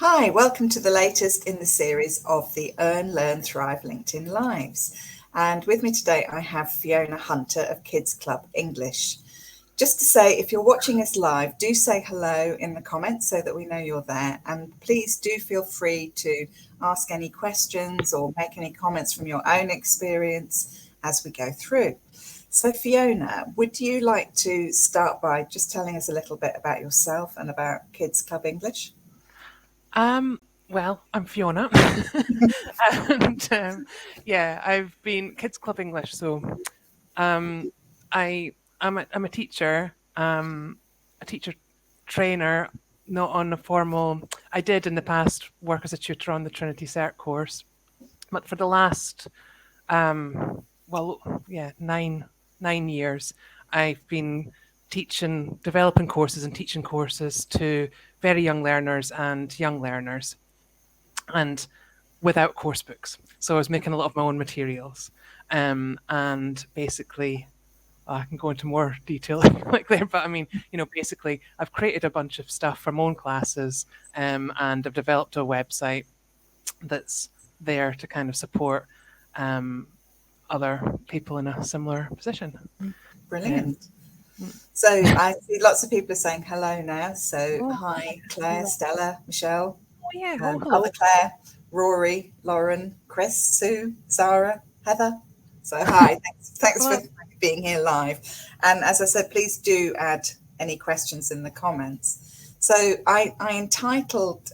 Hi, welcome to the latest in the series of the Earn, Learn, Thrive LinkedIn Lives. And with me today, I have Fiona Hunter of Kids Club English. Just to say, if you're watching us live, do say hello in the comments so that we know you're there. And please do feel free to ask any questions or make any comments from your own experience as we go through. So Fiona, would you like to start by just telling us a little bit about yourself and about Kids Club English? Well, I'm Fiona, and I've been Kids Club English. So, I'm a teacher, a teacher trainer, not on a formal. I did in the past work as a tutor on the Trinity Cert course, but for the last, nine years, I've been developing courses and teaching courses to very young learners and young learners, and without course books. So I was making a lot of my own materials. And basically, I can go into more detail like there, but I mean, basically, I've created a bunch of stuff for my own classes, and I've developed a website that's there to kind of support other people in a similar position. Brilliant. So I see lots of people are saying hello now. So hi, Claire, Stella, Michelle. Oh yeah, Other hello. Claire, Rory, Lauren, Chris, Sue, Zara, Heather. So hi, thanks for being here live. And as I said, please do add any questions in the comments. So I entitled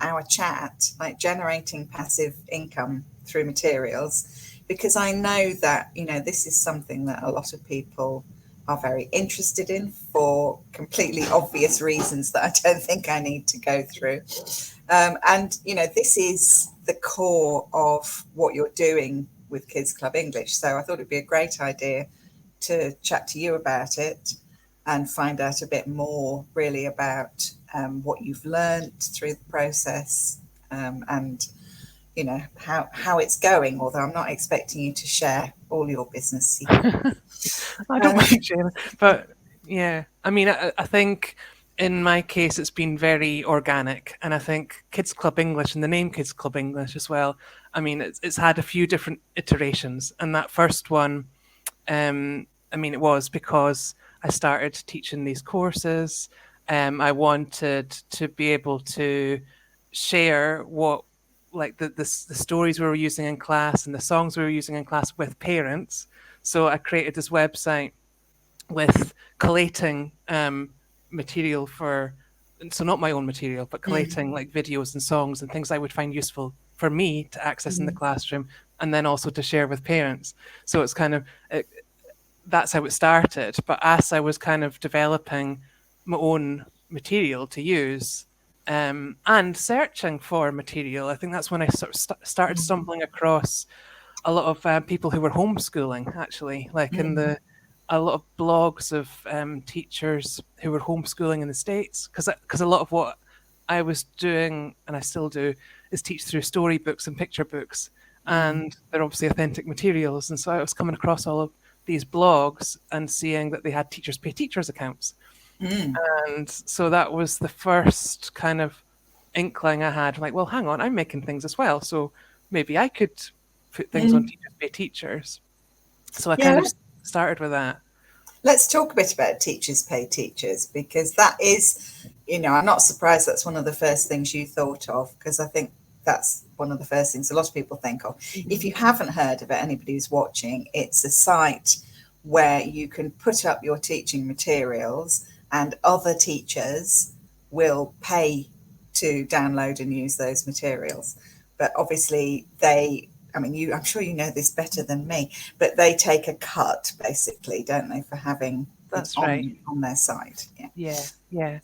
our chat like generating passive income through materials, because I know that, this is something that a lot of people are very interested in for completely obvious reasons that I don't think I need to go through. And this is the core of what you're doing with Kids Club English. So I thought it'd be a great idea to chat to you about it and find out a bit more really about what you've learned through the process, and how it's going, although I'm not expecting you to share all your business secrets. I don't mind sharing, but yeah, I mean, I think in my case it's been very organic, and I think Kids Club English and the name Kids Club English as well. I mean, it's had a few different iterations, and that first one, it was because I started teaching these courses. I wanted to be able to share what like the stories we were using in class and the songs we were using in class with parents. So I created this website with collating material so not my own material, but collating like videos and songs and things I would find useful for me to access in the classroom, and then also to share with parents. So it's kind of that's how it started. But as I was kind of developing my own material to use, and searching for material, I think that's when I sort of started stumbling across a lot of people who were homeschooling, actually, like a lot of blogs of teachers who were homeschooling in the States, because a lot of what I was doing, and I still do, is teach through storybooks and picture books, and they're obviously authentic materials. And so I was coming across all of these blogs and seeing that they had Teachers Pay Teachers accounts. And so that was the first kind of inkling I had, like, well, hang on, I'm making things as well, so maybe I could put things on Teachers Pay Teachers. So I kind of started with that. Let's talk a bit about Teachers Pay Teachers, because that is, I'm not surprised that's one of the first things you thought of, because I think that's one of the first things a lot of people think of. If you haven't heard of it, anybody who's watching, it's a site where you can put up your teaching materials and other teachers will pay to download and use those materials. But obviously I'm sure you know this better than me, but they take a cut, basically, don't they, for having That's it right. on their site? Yeah.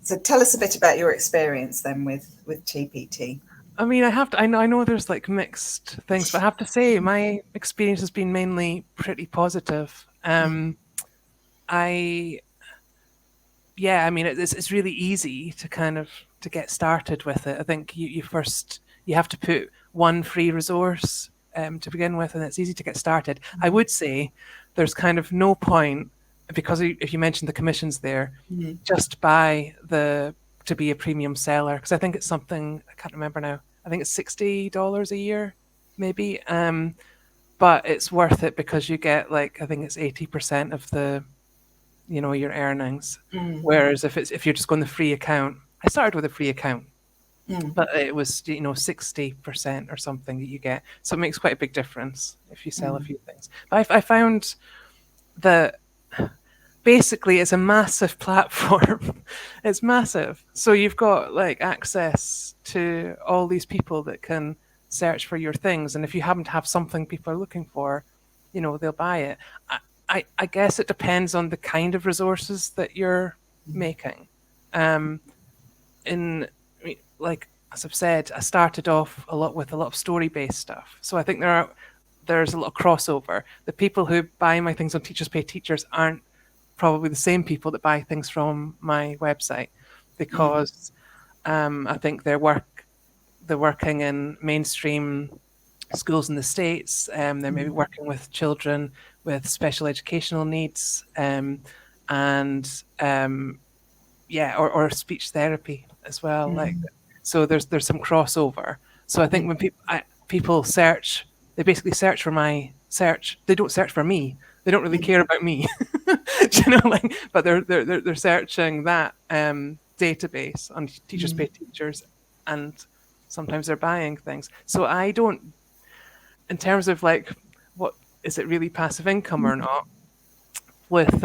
So tell us a bit about your experience then with TPT. I mean, I know there's like mixed things, but I have to say my experience has been mainly pretty positive. It's really easy to kind of to get started with it. I think you have to put one free resource to begin with, and it's easy to get started. I would say there's kind of no point, because if you mentioned the commissions there, just buy the to be a premium seller, because I think it's something, I can't remember now. I think it's $60 a year, maybe. But it's worth it because you get like, I think it's 80% of the, your earnings. Whereas if you're just going the free account, I started with a free account, but it was 60% or something that you get. So it makes quite a big difference if you sell a few things. But I found that basically it's a massive platform. It's massive. So you've got like access to all these people that can search for your things, and if you happen to have something people are looking for, they'll buy it. I guess it depends on the kind of resources that you're making. In like, as I've said, I started off with a lot of story-based stuff. So I think there's a lot of crossover. The people who buy my things on Teachers Pay Teachers aren't probably the same people that buy things from my website, because I think they're working in mainstream schools in the States. They're maybe working with children with special educational needs, and or speech therapy as well. Like, so there's some crossover. So I think when people search, they basically search for my search. They don't search for me. They don't really care about me, but they're searching that database on Teachers Pay Teachers, and sometimes they're buying things. So I don't, in terms of like, what is it really passive income or not? With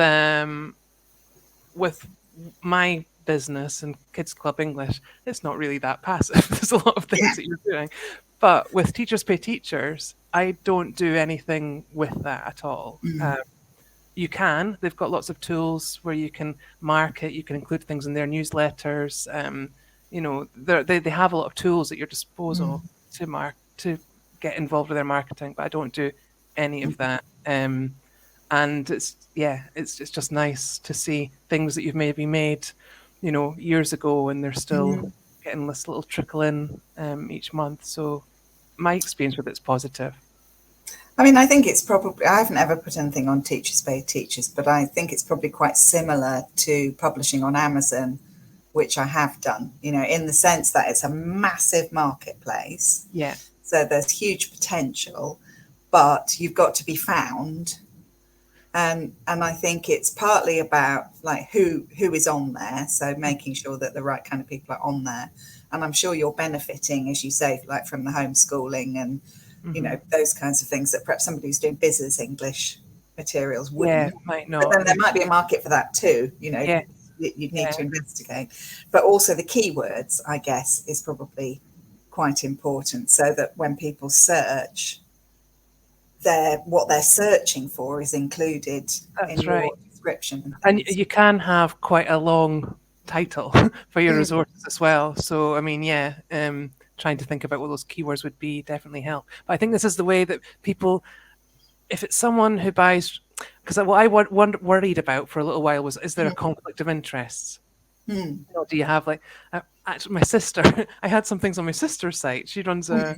my business and Kids Club English, it's not really that passive. There's a lot of things that you're doing. But with Teachers Pay Teachers, I don't do anything with that at all. You can. They've got lots of tools where you can market. You can include things in their newsletters. They have a lot of tools at your disposal to get involved with their marketing. But I don't do any of that. And it's just nice to see things that you've maybe made, years ago, and they're still getting this little trickle in each month. So my experience with it's positive. I mean, I think it's probably, I haven't ever put anything on Teachers Pay Teachers, but I think it's probably quite similar to publishing on Amazon, which I have done, in the sense that it's a massive marketplace. Yeah. So there's huge potential, but you've got to be found. And I think it's partly about like who is on there. So making sure that the right kind of people are on there. And I'm sure you're benefiting, as you say, like from the homeschooling and, those kinds of things that perhaps somebody who's doing business English materials wouldn't. Yeah, might not. But then there might be a market for that too, Yeah. You'd need to investigate. But also the keywords, I guess, is probably quite important, so that when people search, what they're searching for is included in your description. And you can have quite a long title for your resources as well. So, I mean, trying to think about what those keywords would be definitely help. But I think this is the way that people, if it's someone who buys, because what I worried about for a little while was, is there a conflict of interests? Do you have like, actually my sister, I had some things on my sister's site. She runs a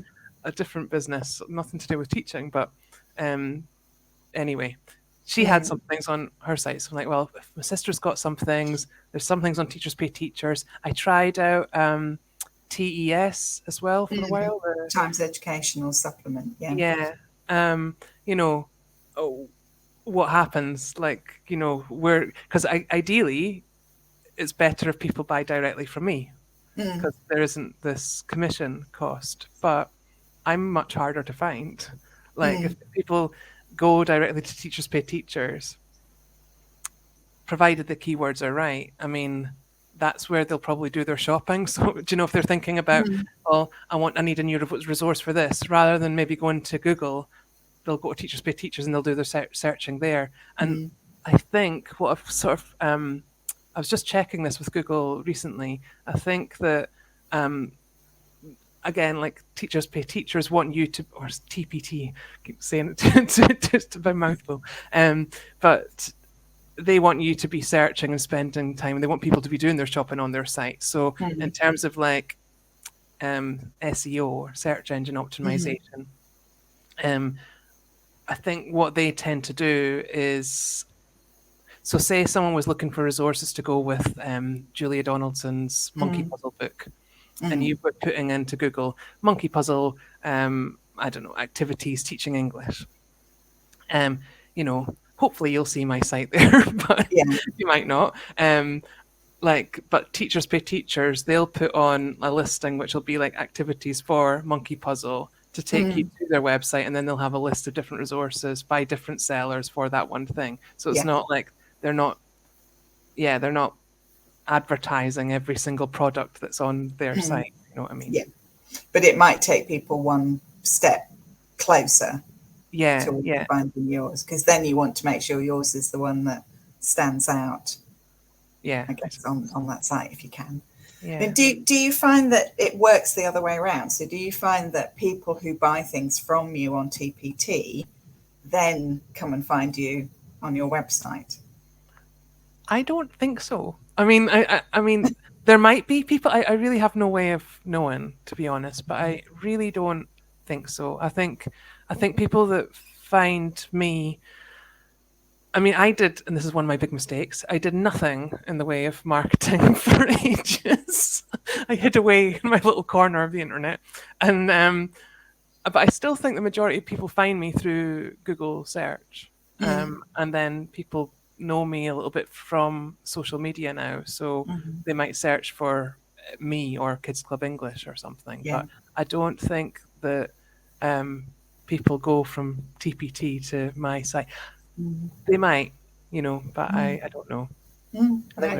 different business, nothing to do with teaching, but anyway, she had some things on her site. So I'm like, well, if my sister's got some things, there's some things on Teachers Pay Teachers. I tried out TES as well for a while. Times Educational Supplement, what happens, like, because ideally it's better if people buy directly from me, because there isn't this commission cost, but I'm much harder to find. Like, if people go directly to Teachers Pay Teachers, provided the keywords are right, I mean, that's where they'll probably do their shopping. So, if they're thinking about, I need a new resource for this, rather than maybe going to Google, they'll go to Teachers Pay Teachers and they'll do their searching there. And I think what I've sort of, I was just checking this with Google recently. I think that, again, like Teachers Pay Teachers want you to, or TPT, keep saying it just a mouthful, but they want you to be searching and spending time, and they want people to be doing their shopping on their site. So in terms of like SEO, or search engine optimization, I think what they tend to do is So say someone was looking for resources to go with Julia Donaldson's Monkey Puzzle book, and you were putting into Google Monkey Puzzle, I don't know, activities teaching English. You know, hopefully you'll see my site there, but you might not. But Teachers Pay Teachers, they'll put on a listing which will be like activities for Monkey Puzzle to take you to their website, and then they'll have a list of different resources by different sellers for that one thing. So it's not like they're not advertising every single product that's on their site. You know what I mean? Yeah. But it might take people one step closer to finding yours, because then you want to make sure yours is the one that stands out. Yeah, I guess on that site if you can. Yeah. I mean, do you find that it works the other way around? So do you find that people who buy things from you on TPT then come and find you on your website? I don't think so. I mean, I mean, there might be people. I really have no way of knowing, to be honest. But I really don't think so. I think people that find me. I mean, I did, and this is one of my big mistakes. I did nothing in the way of marketing for ages. I hid away in my little corner of the internet, and but I still think the majority of people find me through Google search, and then people know me a little bit from social media now, so they might search for me or Kids Club English or something. But I don't think that people go from TPT to my site. They might, but I don't know.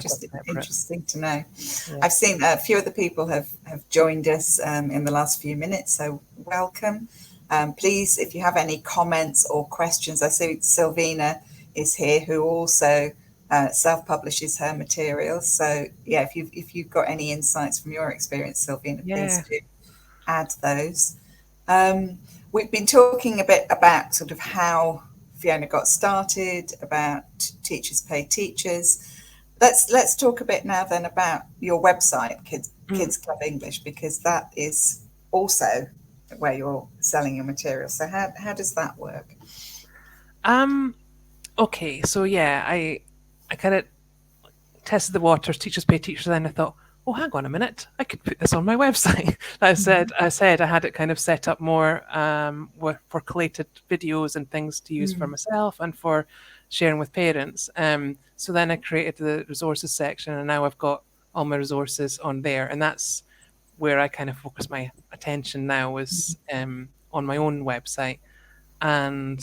Just interesting to know. I've seen a few of the people have joined us in the last few minutes, so welcome. Please, if you have any comments or questions, I see Sylvina is here, who also self-publishes her materials. So if you've got any insights from your experience, Sylvina, please do add those. We've been talking a bit about sort of how Fiona got started, about Teachers Pay Teachers. Let's talk a bit now then about your website, Kids Club English, because that is also where you're selling your material. So how does that work? Okay, so I kind of tested the waters, Teachers Pay Teachers, and then I thought, oh, hang on a minute, I could put this on my website. I said I had it kind of set up more for collated videos and things to use for myself and for sharing with parents. So then I created the resources section, and now I've got all my resources on there, and that's where I kind of focus my attention now, is on my own website. And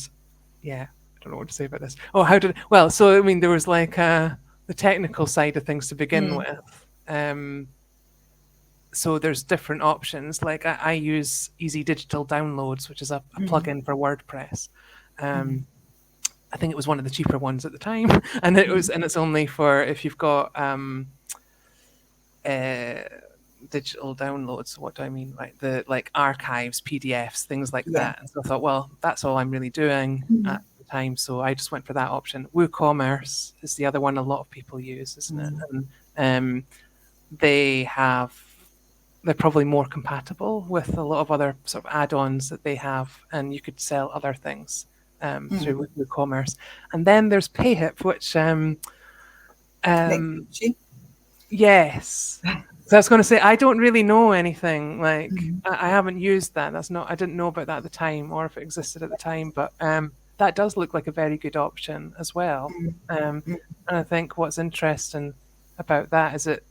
I don't know what to say about this. So I mean, there was like the technical side of things to begin with. So there's different options. Like I use Easy Digital Downloads, which is a plugin for WordPress. I think it was one of the cheaper ones at the time, and it's only for if you've got digital downloads. What do I mean? Like archives, PDFs, things like that. And so I thought, well, that's all I'm really doing at the time, so I just went for that option. WooCommerce is the other one a lot of people use, isn't it? And they're probably more compatible with a lot of other sort of add-ons that they have, and you could sell other things through WooCommerce. And then there's Payhip, which yes. So I was going to say, I don't really know anything. Like I haven't used that. I didn't know about that at the time, or if it existed at the time. But that does look like a very good option as well. And I think what's interesting about that is that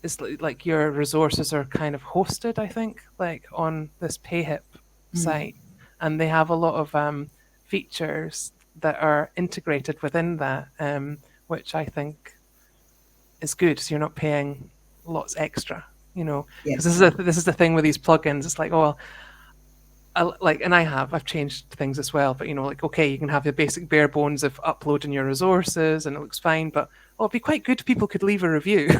it's like your resources are kind of hosted, I think, like on this Payhip site, and they have a lot of features that are integrated within that, which I think is good. So you're not paying lots extra, because this is the thing with these plugins. It's like, I've changed things as well, but like, okay, you can have the basic bare bones of uploading your resources and it looks fine, but it'd be quite good if people could leave a review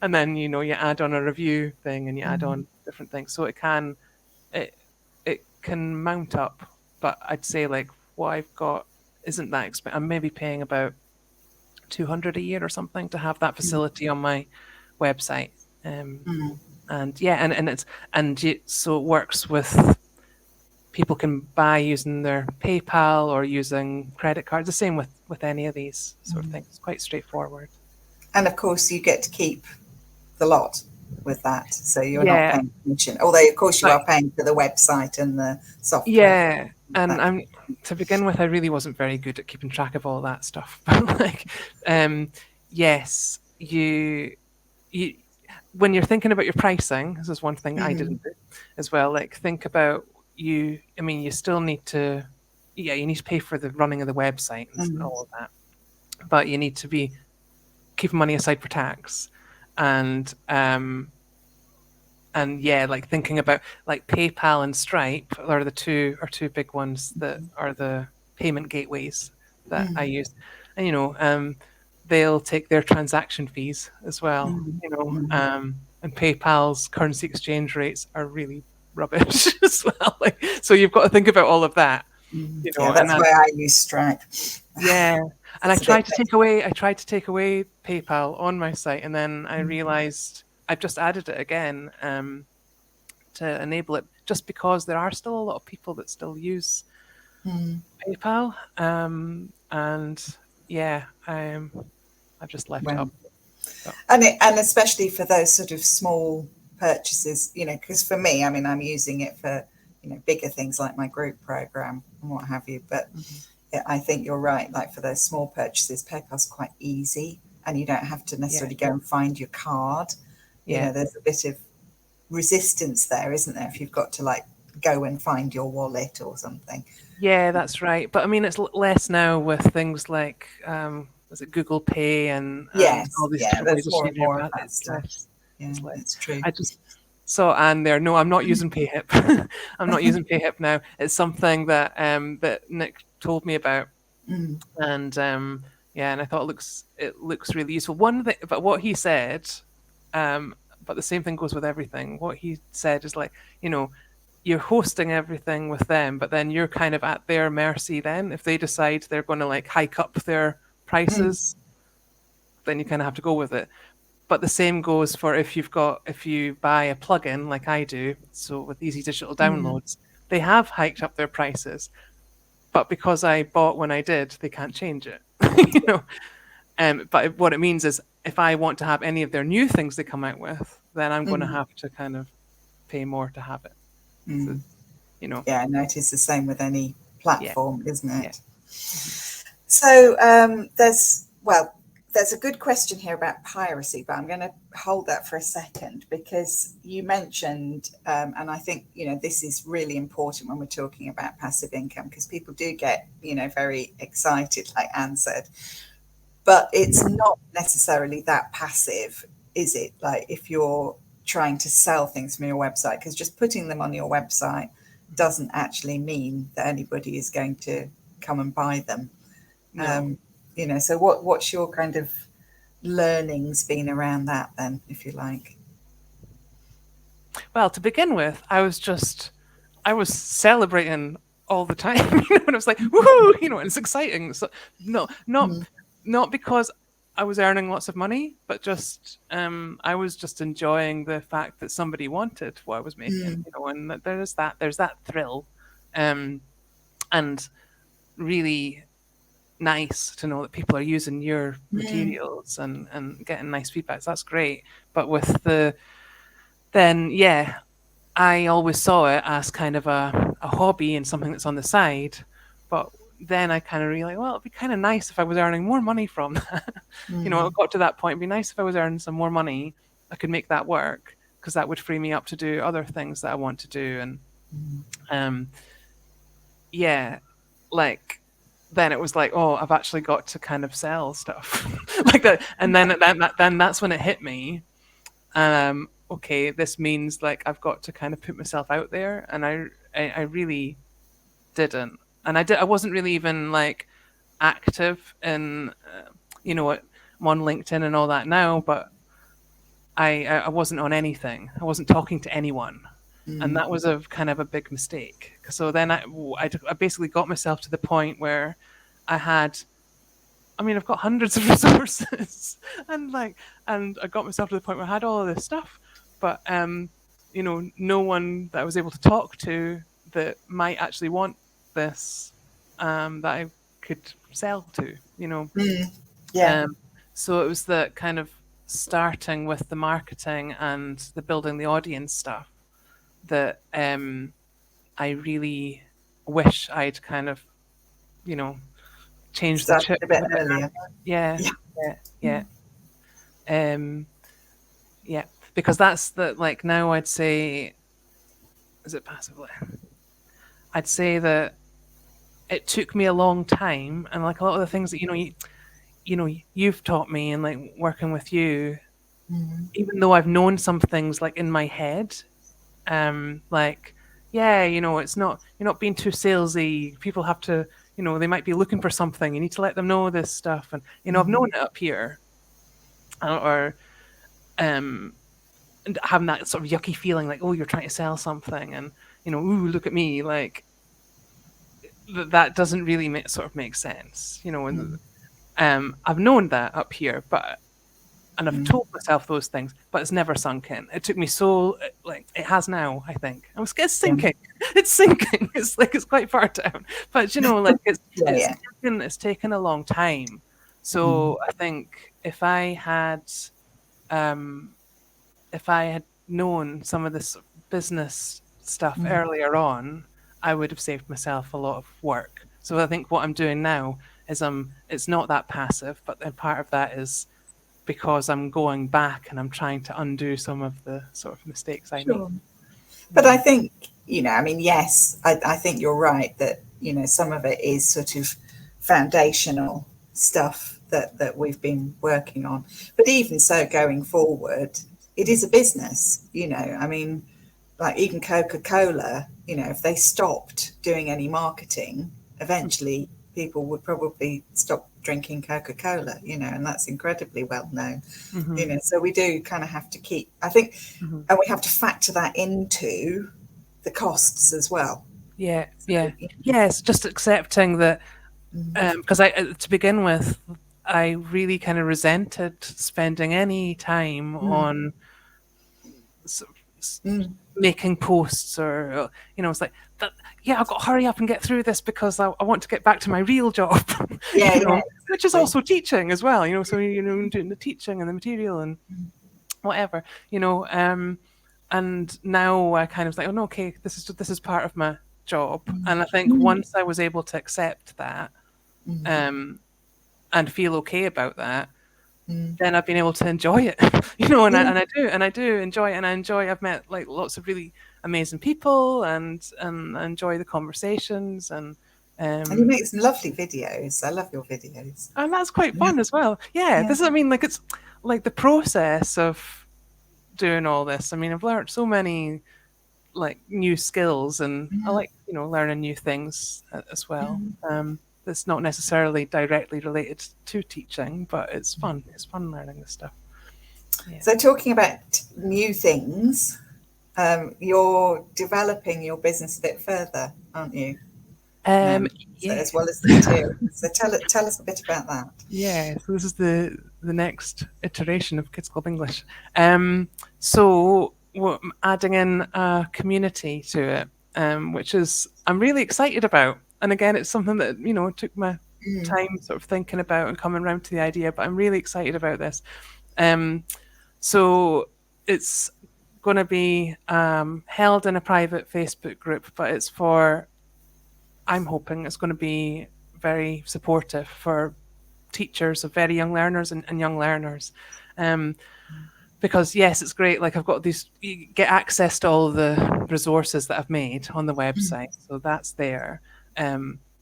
and then you add on a review thing and you add on different things, so it can mount up. But I'd say like what I've got isn't that expensive. I'm maybe paying about $200 a year or something to have that facility on my website. So it works with people can buy using their PayPal or using credit cards. The same with any of these sort of things. It's quite straightforward. And of course, you get to keep the lot with that, so you're not Yeah, paying commission. Although, of course, you like are paying for the website and the software. yeah. And That, I'm to begin with, I really wasn't very good at keeping track of all that stuff. But like, yes, you when you're thinking about your pricing, this is one thing I didn't do as well. Like, think about you. I mean, you still need to, yeah, you need to pay for the running of the website and all of that, but you need to be keeping money aside for tax, and yeah, like thinking about like PayPal and Stripe are the two big ones that are the payment gateways that I use, and they'll take their transaction fees as well, and PayPal's currency exchange rates are really rubbish as well. Like, so you've got to think about all of that, yeah, and that's that why I use Stripe. yeah. And It's a bit. I tried to take away PayPal on my site, and then I realized I've just added it again to enable it, just because there are still a lot of people that still use PayPal. And yeah, I've just left it Well, up. So, and especially for those sort of small purchases, because for me, I mean, I'm using it for bigger things like my group program and what have you. But I think you're right. Like for those small purchases, PayPal's quite easy, and you don't have to necessarily go and find your card. yeah. There's a bit of resistance there, isn't there? If you've got to like go and find your wallet or something. Yeah, that's right. But I mean, it's less now with things like was it Google Pay and Yes, all these yeah, different ways there's of more and changing your more of balance. that It's stuff. less. Yeah, It's less. it's true. I just saw Anne there. No, I'm not using PayHip. I'm not using PayHip now. It's something that Nick told me about, and yeah, and I thought it looks really useful. One thing, but what he said, but the same thing goes with everything. What he said is like, you're hosting everything with them, but then you're kind of at their mercy. Then, if they decide they're going to like hike up their prices, then you kind of have to go with it. But the same goes for if you buy a plugin like I do. So with Easy Digital Downloads, they have hiked up their prices, but because I bought when I did, they can't change it. you know. But what it means is, if I want to have any of their new things they come out with, then I'm going to have to kind of pay more to have it. So, Yeah, I notice the same with any yeah, platform, isn't yeah. it? So there's a good question here about piracy, but I'm going to hold that for a second, because you mentioned, and I think this is really important when we're talking about passive income, because people do get very excited, like Anne said, but it's not necessarily that passive, is it? Like if you're trying to sell things from your website, because just putting them on your website doesn't actually mean that anybody is going to come and buy them. No. So what's your kind of learnings been around that then, if you like? Well, to begin with, I was celebrating all the time, and I was like, woohoo, and it's exciting. So no, not because I was earning lots of money, but just I was just enjoying the fact that somebody wanted what I was making, and that there's that thrill, and really nice to know that people are using your materials and getting nice feedbacks. That's great. But then yeah, I always saw it as kind of a hobby and something that's on the side. But then I kind of realized, well, it'd be kind of nice if I was earning more money from that. It got to that point. It'd be nice if I was earning some more money. I could make that work, because that would free me up to do other things that I want to do. And yeah, like then it was like, oh, I've actually got to kind of sell stuff like that. And then that's when it hit me. Okay, this means like I've got to kind of put myself out there, and I really didn't, and I wasn't really even like active in, what, I'm on LinkedIn and all that now, but I wasn't on anything. I wasn't talking to anyone, and that was a kind of a big mistake. So then I basically got myself to the point where I've got hundreds of resources, and I got myself to the point where I had all of this stuff, but no one that I was able to talk to that might actually want this, that I could sell to, you know. Yeah. So it was the kind of starting with the marketing and the building the audience stuff that I really wish I'd kind of, you know, changed the Started chip a bit a bit earlier. earlier. Yeah, Yeah. yeah, yeah. Yeah, because that's the, like, now I'd say, is it passively? I'd say that it took me a long time, and like a lot of the things that you've taught me, and like working with you, even though I've known some things like in my head, like, yeah, it's not, you're not being too salesy. People have to, they might be looking for something. You need to let them know this stuff, and I've known it up here, or um, and having that sort of yucky feeling, like, oh, you're trying to sell something, and ooh, look at me, like that doesn't really sort of make sense, and I've known that up here, and I've told myself those things, but it's never sunk in. It took me so, like, it has now, I think. It's sinking. It's sinking. It's like, it's quite far down. But, like, it's taken a long time. So I think if I had known some of this business stuff earlier on, I would have saved myself a lot of work. So I think what I'm doing now is it's not that passive, but then part of that is because I'm going back and I'm trying to undo some of the sort of mistakes I made. But I think, I mean, yes, I think you're right that, some of it is sort of foundational stuff that we've been working on. But even so, going forward, it is a business, I mean, like even Coca-Cola, if they stopped doing any marketing, eventually people would probably stop drinking Coca-Cola, and that's incredibly well known, so we do kind of have to keep, I think, and we have to factor that into the costs as well. Yes, just accepting that, because to begin with, I really kind of resented spending any time on making posts, or it's like that. Yeah, I've got to hurry up and get through this because I want to get back to my real job. Which is also teaching as well. So doing the teaching and the material and whatever. And now I kind of like, oh no, okay, this is part of my job. And I think once I was able to accept that, and feel okay about that, then I've been able to enjoy it, and I do enjoy it, and I've met like lots of really amazing people, and I enjoy the conversations, and you make some lovely videos. I love your videos, and that's quite fun as well. This is, I mean, like, it's like the process of doing all this. I mean, I've learned so many like new skills, and I like learning new things as well. That's not necessarily directly related to teaching, but it's fun. It's fun learning this stuff. So talking about new things, you're developing your business a bit further, aren't you? So as well as the material. So tell us a bit about that. Yeah, so this is the next iteration of Kids Club English. So we're adding in a community to it, which is I'm really excited about. And again, it's something that took my time sort of thinking about and coming around to the idea. But I'm really excited about this. So it's going to be held in a private Facebook group, but I'm hoping it's going to be very supportive for teachers of very young learners and young learners. Because yes, it's great. Like, I've got you get access to all the resources that I've made on the website. So that's there.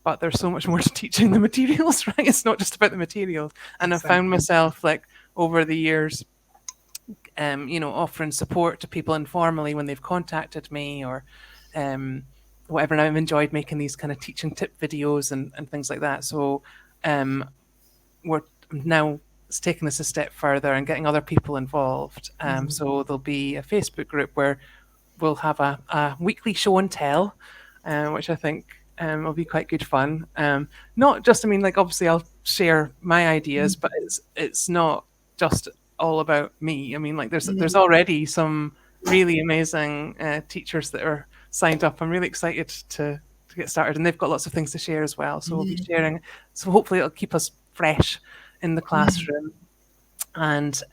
But there's so much more to teaching the materials, right? It's not just about the materials. And I've found myself, like, over the years, offering support to people informally when they've contacted me, or whatever. And I've enjoyed making these kind of teaching tip videos and things like that. So we're now taking this a step further and getting other people involved. So there'll be a Facebook group where we'll have a weekly show and tell, which I think will be quite good fun. Not just, I mean, like, obviously I'll share my ideas, but it's not just all about me. I mean, like, there's already some really amazing teachers that are signed up. I'm really excited to get started, and they've got lots of things to share as well. So we'll be sharing. So hopefully it'll keep us fresh in the classroom, and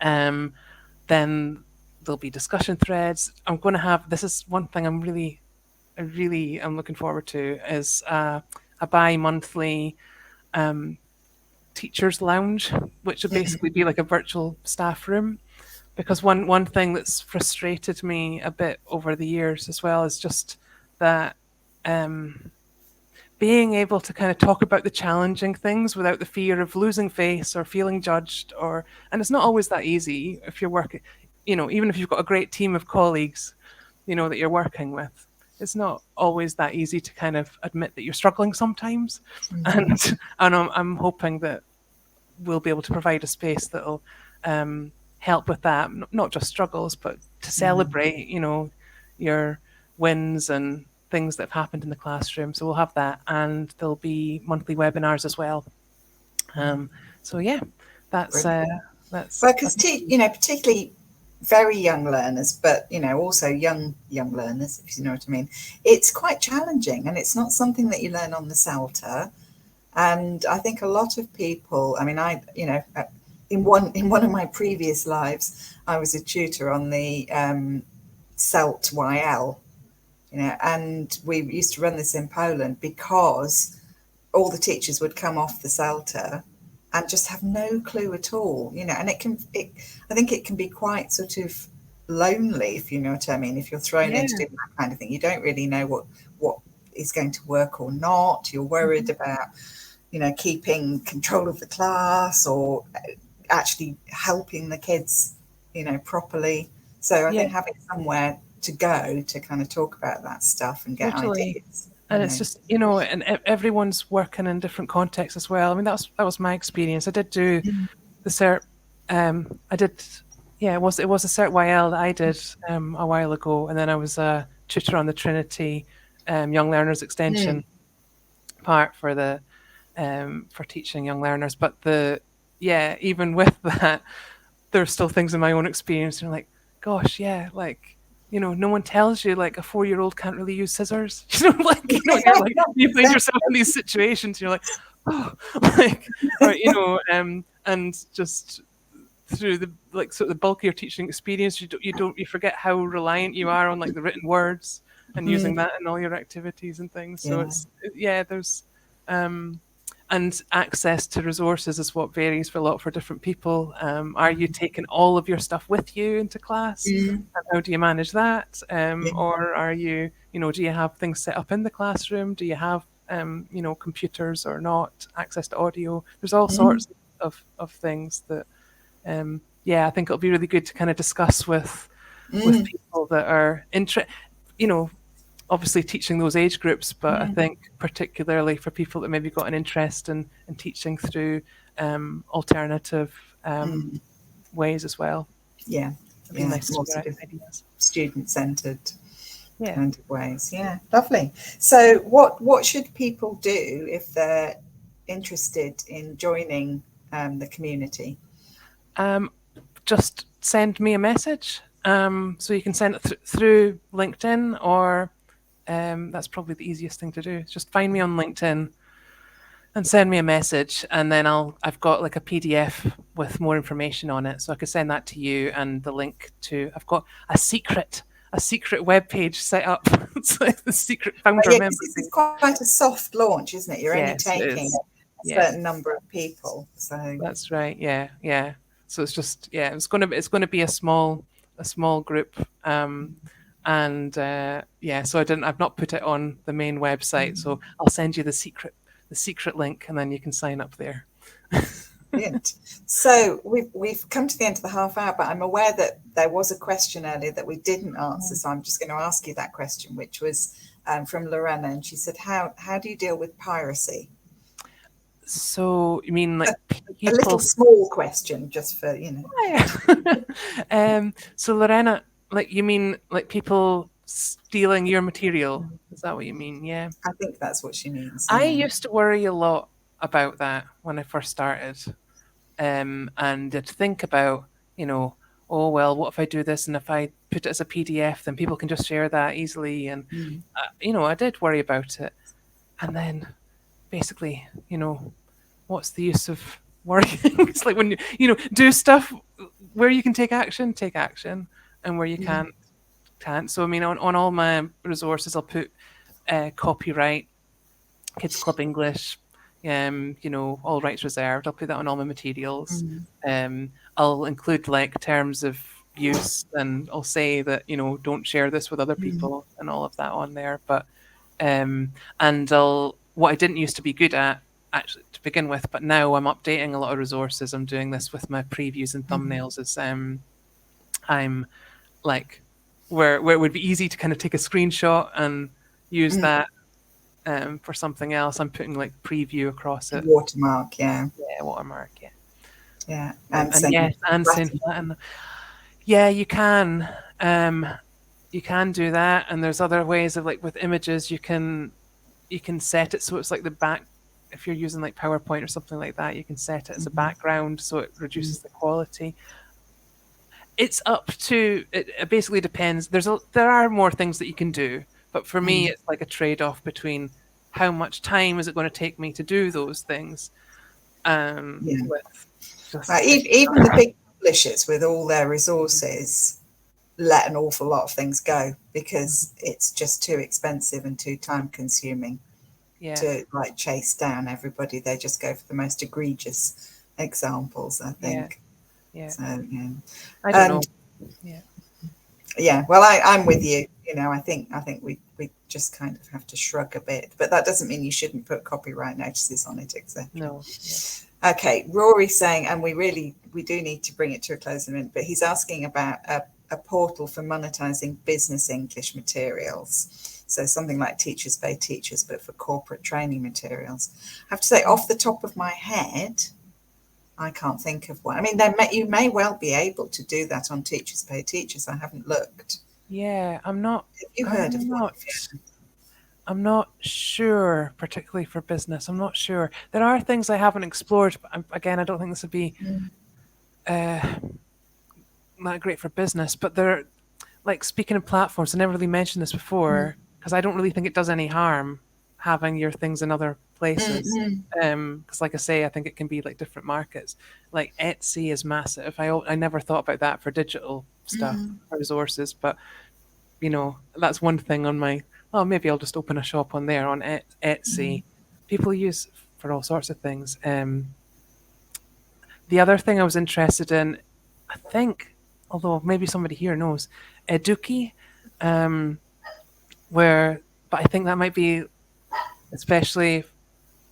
then there'll be discussion threads. I'm going to have, this is one thing I really am looking forward to, is a bi-monthly teachers lounge, which would basically be like a virtual staff room. Because one thing that's frustrated me a bit over the years as well is just that being able to kind of talk about the challenging things without the fear of losing face or feeling judged, and it's not always that easy if you're working, even if you've got a great team of colleagues, that you're working with. It's not always that easy to kind of admit that you're struggling sometimes. And I'm hoping that we'll be able to provide a space that'll help with that, not just struggles, but to celebrate, your wins and things that have happened in the classroom. So we'll have that, and there'll be monthly webinars as well. So yeah, that's because particularly very young learners, but also young learners, if you know what I mean. It's quite challenging, and it's not something that you learn on the CELTA. And I think a lot of people, I mean, in one of my previous lives, I was a tutor on the CELT YL, and we used to run this in Poland because all the teachers would come off the CELTA and just have no clue at all, and I think it can be quite sort of lonely, if you know what I mean. If you're thrown into doing that kind of thing, you don't really know what is going to work or not. You're worried about, keeping control of the class or actually helping the kids, properly. So I think having somewhere to go to kind of talk about that stuff and get ideas. And it's just, and everyone's working in different contexts as well. I mean, that was my experience. I did do the CERT. It was a CERT YL that I did a while ago, and then I was a tutor on the Trinity Young Learners Extension part for the for teaching young learners. But even with that, there's still things in my own experience. And like, gosh, no one tells you like a 4-year-old can't really use scissors. You're like, you find yourself in these situations. You're like, and just through the sort of the bulk of your teaching experience, you forget how reliant you are on like the written words and using that in all your activities and things. So there's and access to resources is what varies for different people. Are you taking all of your stuff with you into class? And how do you manage that? Or are you, do you have things set up in the classroom? Do you have, computers or not? Access to audio? There's all sorts of things that, I think it'll be really good to kind of discuss with people that are obviously teaching those age groups, but I think particularly for people that maybe got an interest in teaching through alternative ways as well. Yeah, nice more sort of ideas. Student-centered kind of ways. Yeah, lovely. So what should people do if they're interested in joining the community? Just send me a message. So you can send it through LinkedIn, or that's probably the easiest thing to do. Just find me on LinkedIn and send me a message, and then I've got like a PDF with more information on it, so I could send that to you, and the link to, I've got a secret web page set up. It's like the secret founder member. This is quite a soft launch, isn't it? You're only taking a certain number of people. So that's right. Yeah. So it's just it's going to be a small group. So I've not put it on the main website, so I'll send you the secret link, and then you can sign up there. Brilliant. So we've come to the end of the half hour, but I'm aware that there was a question earlier that we didn't answer, so I'm just going to ask you that question, which was from Lorena, and she said, how do you deal with piracy? So you mean like a little small question, just for So Lorena, like you mean like people stealing your material? Is that what you mean? Yeah, I think that's what she means. I used to worry a lot about that when I first started, and to think about, oh well, what if I do this, and if I put it as a PDF, then people can just share that easily. And, I did worry about it. And then basically, what's the use of worrying? It's like when do stuff where you can take action, and where you can't. So I mean, on all my resources, I'll put copyright, Kids Club English, all rights reserved. I'll put that on all my materials. I'll include like terms of use, and I'll say that don't share this with other people and all of that on there. But and what I didn't used to be good at actually to begin with, but now I'm updating a lot of resources. I'm doing this with my previews and thumbnails. Is I'm like where it would be easy to kind of take a screenshot and use that for something else. I'm putting like preview across it. Watermark, yeah. Yeah, watermark, yeah. Yeah. And yes, and saying flatten. Yeah, you can. You can do that, and there's other ways of like with images you can set it so it's like the back. If you're using like PowerPoint or something like that, you can set it as a background so it reduces the quality. It's up to it basically depends. There are more things that you can do, but for me it's like a trade-off between how much time is it going to take me to do those things. Even the big publishers with all their resources let an awful lot of things go because it's just too expensive and too time consuming to like chase down everybody. They just go for the most egregious examples, I think. Yeah. So I don't know. Yeah. Well, I'm with you. I think we just kind of have to shrug a bit, but that doesn't mean you shouldn't put copyright notices on it, etc. No. Okay, Rory's saying, and we do need to bring it to a close in a minute, but he's asking about a portal for monetizing business English materials. So something like Teachers Pay Teachers, but for corporate training materials. I have to say, off the top of my head, I can't think of one. I mean, you may well be able to do that on Teachers Pay Teachers. I haven't looked. Yeah, I'm not. Have you heard of one? I'm not sure, particularly for business. I'm not sure. There are things I haven't explored, but again, I don't think this would be not great for business. But they're like speaking of platforms. I never really mentioned this before because I don't really think it does any harm having your things in other places. Because, like I say, I think it can be like different markets. Like Etsy is massive. I never thought about that for digital stuff, for resources, but that's one thing on my. Oh, maybe I'll just open a shop on there on Etsy. People use for all sorts of things. The other thing I was interested in, I think, although maybe somebody here knows, Eduki, but I think that might be, especially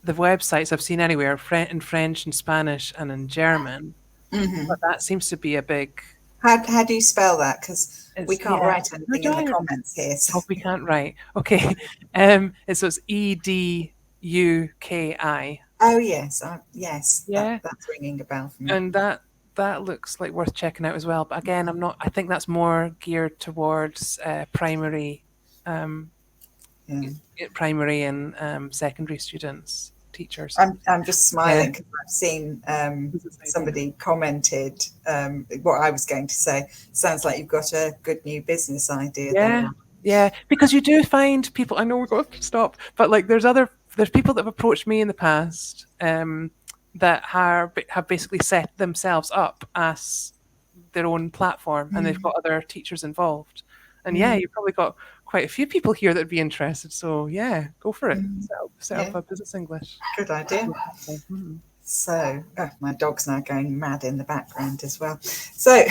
the websites I've seen anywhere, in French and Spanish and in German. But that seems to be a big. How do you spell that? Because we can't write anything in the comments here. So. Oh, we can't write. Okay. So it's EDUKI. Oh, yes. Yes. Yeah. That's ringing a bell for me. And that looks like worth checking out as well. But again, I think that's more geared towards primary and secondary students, teachers. I'm just smiling because I've seen somebody commented what I was going to say. Sounds like you've got a good new business idea. Yeah, because you do find people. I know we're going to stop, but like there's people that have approached me in the past that have basically set themselves up as their own platform, and they've got other teachers involved. And you've probably got quite a few people here that'd be interested. So go for it. Set up a business English. Good idea. So my dog's now going mad in the background as well. So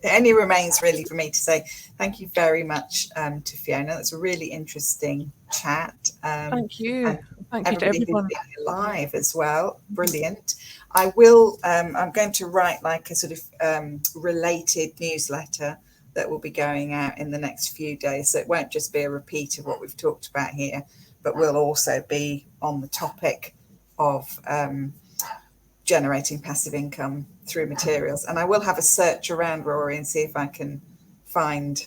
it only remains really for me to say thank you very much to Fiona. That's a really interesting chat. Thank you. Thank you to everyone. Being live as well. Brilliant. I will. I'm going to write like a sort of related newsletter that will be going out in the next few days. So it won't just be a repeat of what we've talked about here, but will also be on the topic of generating passive income through materials. And I will have a search around, Rory, and see if I can find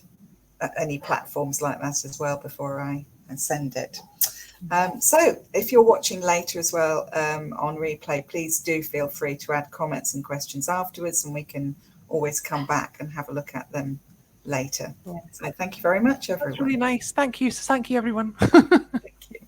any platforms like that as well before I send it. So if you're watching later as well on replay, please do feel free to add comments and questions afterwards, and we can always come back and have a look at them later. So thank you very much, everyone. That's really nice. Thank you. Thank you, everyone. Thank you.